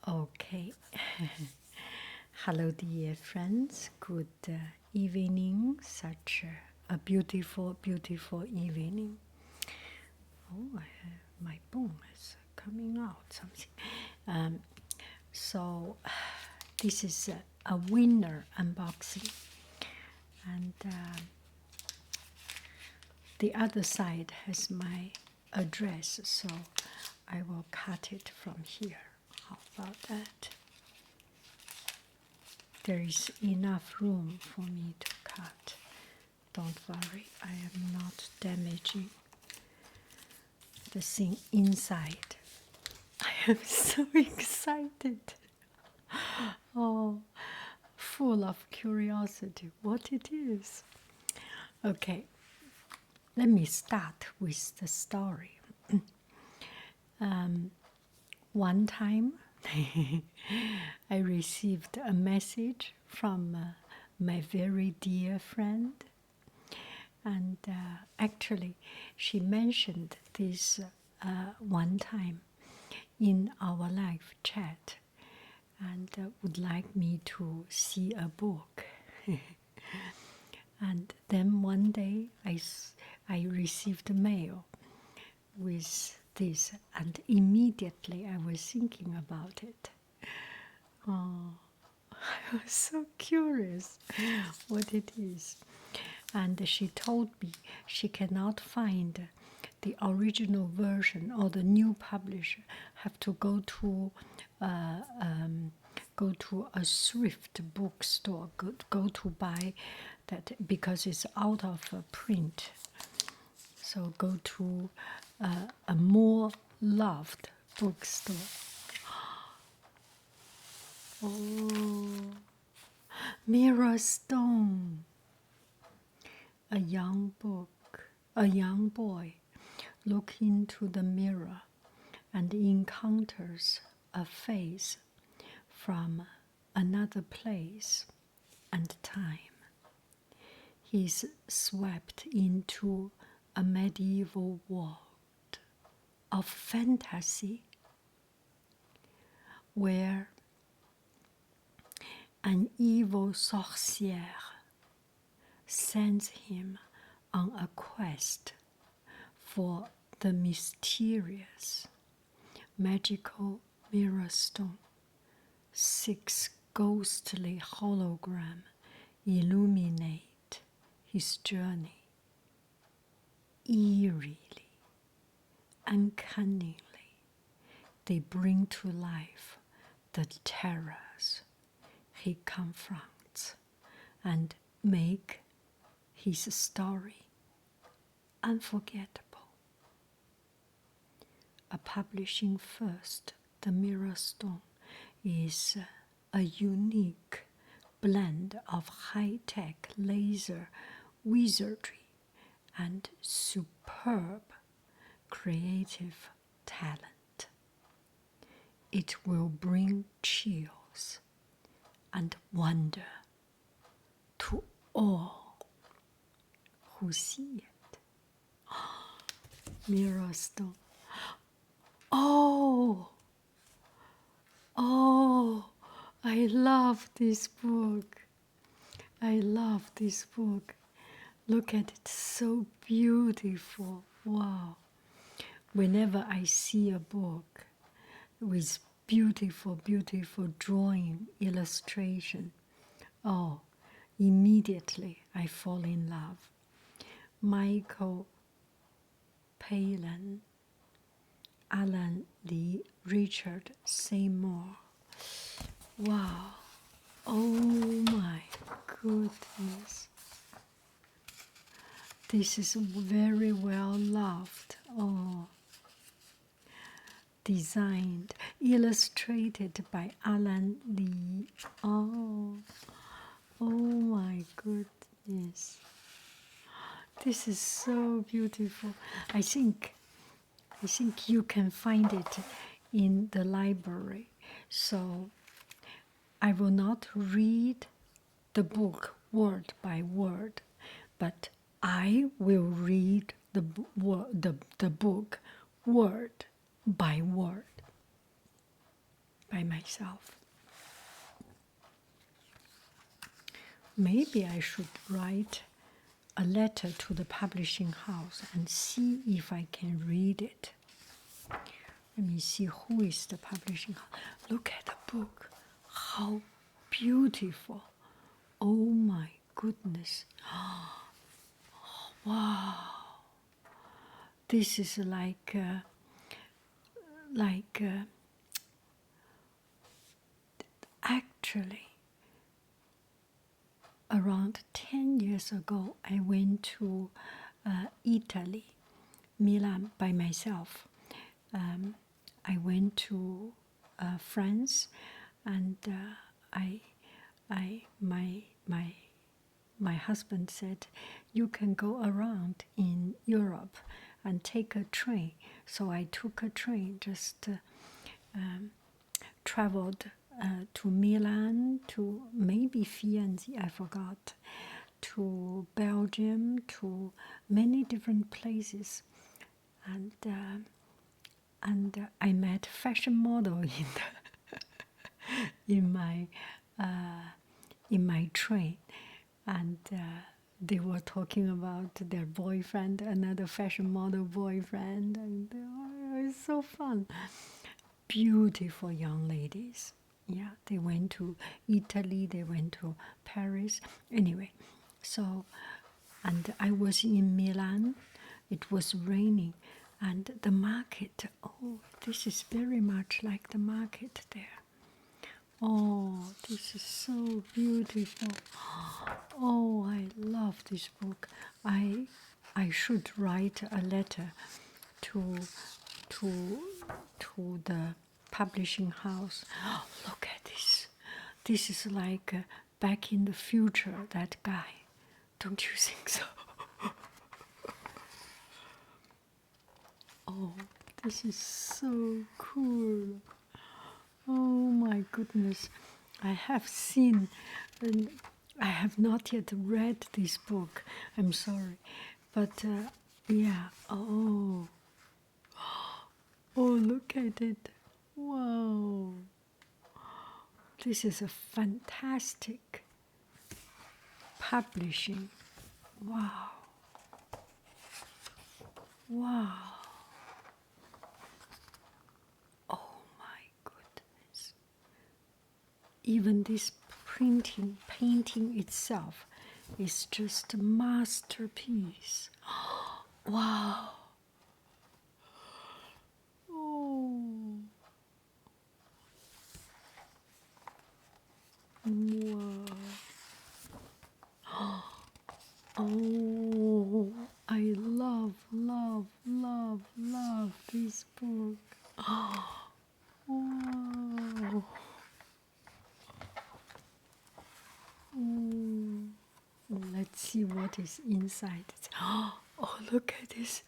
Okay. Hello, dear friends. Good evening. Such a beautiful, beautiful evening. Oh, my bone is coming out. Something. So, this is a winner unboxing, and the other side has my address. So, I will cut it from here. How about that? There is enough room for me to cut. Don't worry, I am not damaging the thing inside. I am so excited. Oh, full of curiosity what it is. Okay, let me start with the story. One time, I received a message from my very dear friend, and actually, she mentioned this one time in our live chat, and would like me to see a book. And then one day, I received a mail with this, and immediately I was thinking about it. Oh, I was so curious what it is. And she told me she cannot find the original version or the new publisher. Have to go to a thrift bookstore. Go to buy that because it's out of print. So go to a more loved bookstore. Oh, Mirror Stone. A young boy looks into the mirror and encounters a face from another place and time. He's swept into a medieval world of fantasy where an evil sorcière sends him on a quest for the mysterious magical mirror stone. 6 ghostly holograms illuminate his journey eerily, uncannily. They bring to life the terrors he confronts and make his story unforgettable. A publishing first, the Mirror Stone is a unique blend of high-tech laser wizardry and superb creative talent. It will bring chills and wonder to all who see it. Mirror Stone. Oh, I love this book. I love this book. Look at it, so beautiful. Wow. Whenever I see a book with beautiful, beautiful drawing, illustration, oh, immediately I fall in love. Michael Palin, Alan Lee, Richard Seymour. Wow. Oh my goodness. This is very well loved. Oh. Designed, illustrated by Alan Lee. Oh my goodness. This is so beautiful. I think you can find it in the library. So I will not read the book word by word, but I will read the book word by word. by myself. Maybe I should write a letter to the publishing house and see if I can read it. Let me see who is the publishing house. Look at the book. How beautiful. Oh my goodness. Wow. This is like actually around 10 years ago, I went to Italy, Milan by myself. I went to France, and my husband said, "You can go around in Europe and take a train." So I took a train, just traveled to Milan, to maybe Firenze, I forgot, to Belgium, to many different places, and I met fashion model in my train, and they were talking about their boyfriend, another fashion model boyfriend, and it was so fun. Beautiful young ladies. Yeah, they went to Italy, they went to Paris. Anyway, so, and I was in Milan. It was raining, and the market, oh, this is very much like the market there. Oh, this is so beautiful. Oh, I love this book. I should write a letter to the publishing house. Oh, look at this. This is like Back in the Future, that guy. Don't you think so? Oh, this is so cool. Oh my goodness. I have seen, and I have not yet read this book. I'm sorry. But yeah, oh, look at it. Wow. This is a fantastic publishing. Wow. Wow. Oh my goodness. Even this painting itself is just a masterpiece. Wow. Oh. Wow. Oh, I love this book. Wow. Oh. Let's see what is inside. Oh, look at this.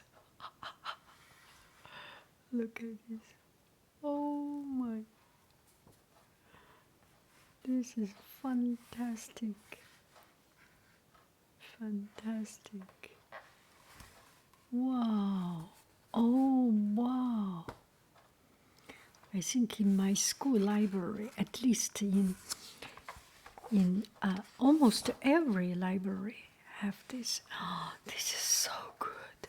Look at this. Oh my. This is fantastic. Fantastic. Wow. Oh, wow. I think in my school library, at least in almost every library, have this. Oh, this is so good.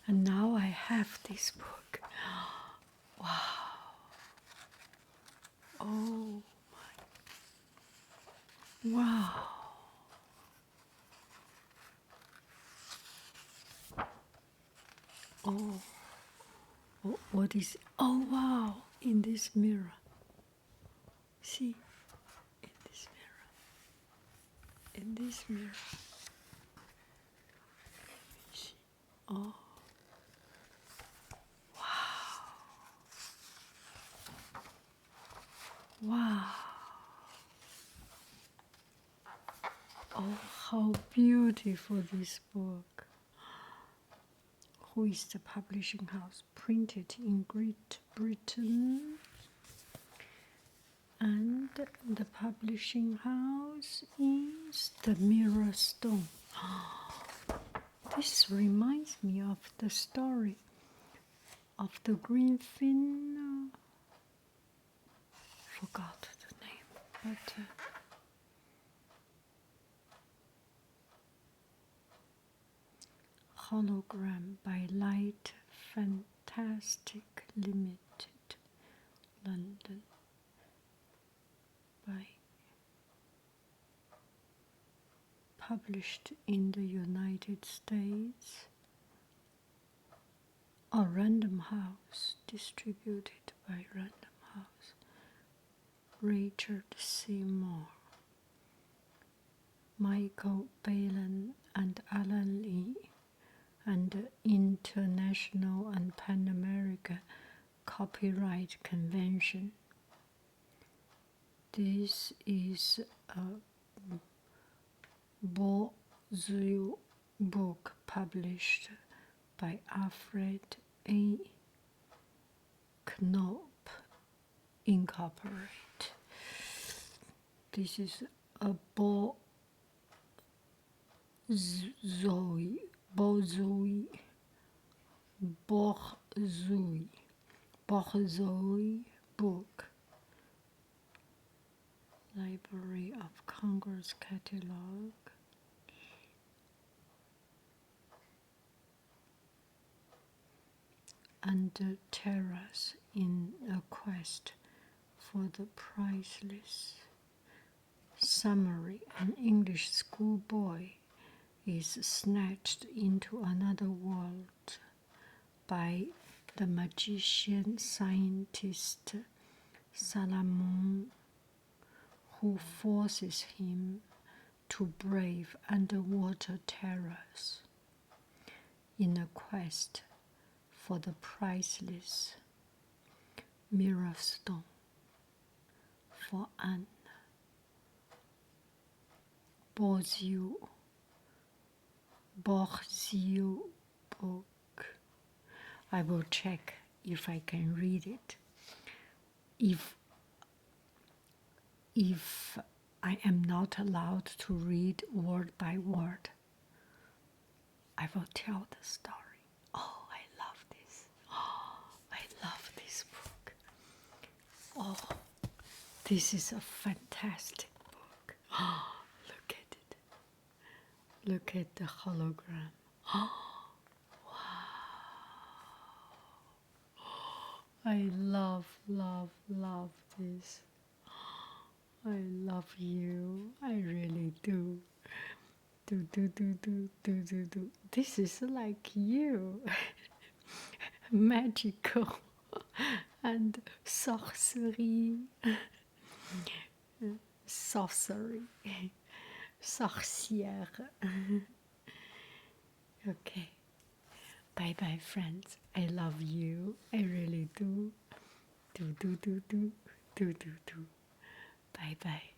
And now I have this book. Wow. Oh my. Wow. Oh. What is? Oh wow! In this mirror. See, in this mirror. In this mirror. See. Oh. Wow. Wow. Oh, how beautiful this book. Who is the publishing house? Printed in Great Britain. And the publishing house is the Mirror Stone. This reminds me of the story of the green forgot the name, but Hologram by Light Fantastic Limited, London, by published in the United States, or Random House, distributed by Random House. Richard Seymour, Michael Balin and Alan Lee, and International and Pan American Copyright Convention. This is a Wisio book published by Alfred A. Knopp Incorporated. This is a Borzoi book. Library of Congress catalog. And the terrace in a quest for the priceless. Summary: an English schoolboy is snatched into another world by the magician scientist Salamon, who forces him to brave underwater terrors in a quest for the priceless mirror stone for an Borzio book. I will check if I can read it. If I am not allowed to read word by word, I will tell the story. Oh, I love this. Oh, I love this book. Oh, this is a fantastic book. Oh, look at it. Look at the hologram. Oh, wow. I love this. I love you. I really do. Do. This is like you. Magical and sorcery. Sorcery. Sorcière. Okay. Bye bye, friends. I love you. I really do. Do. Bye bye.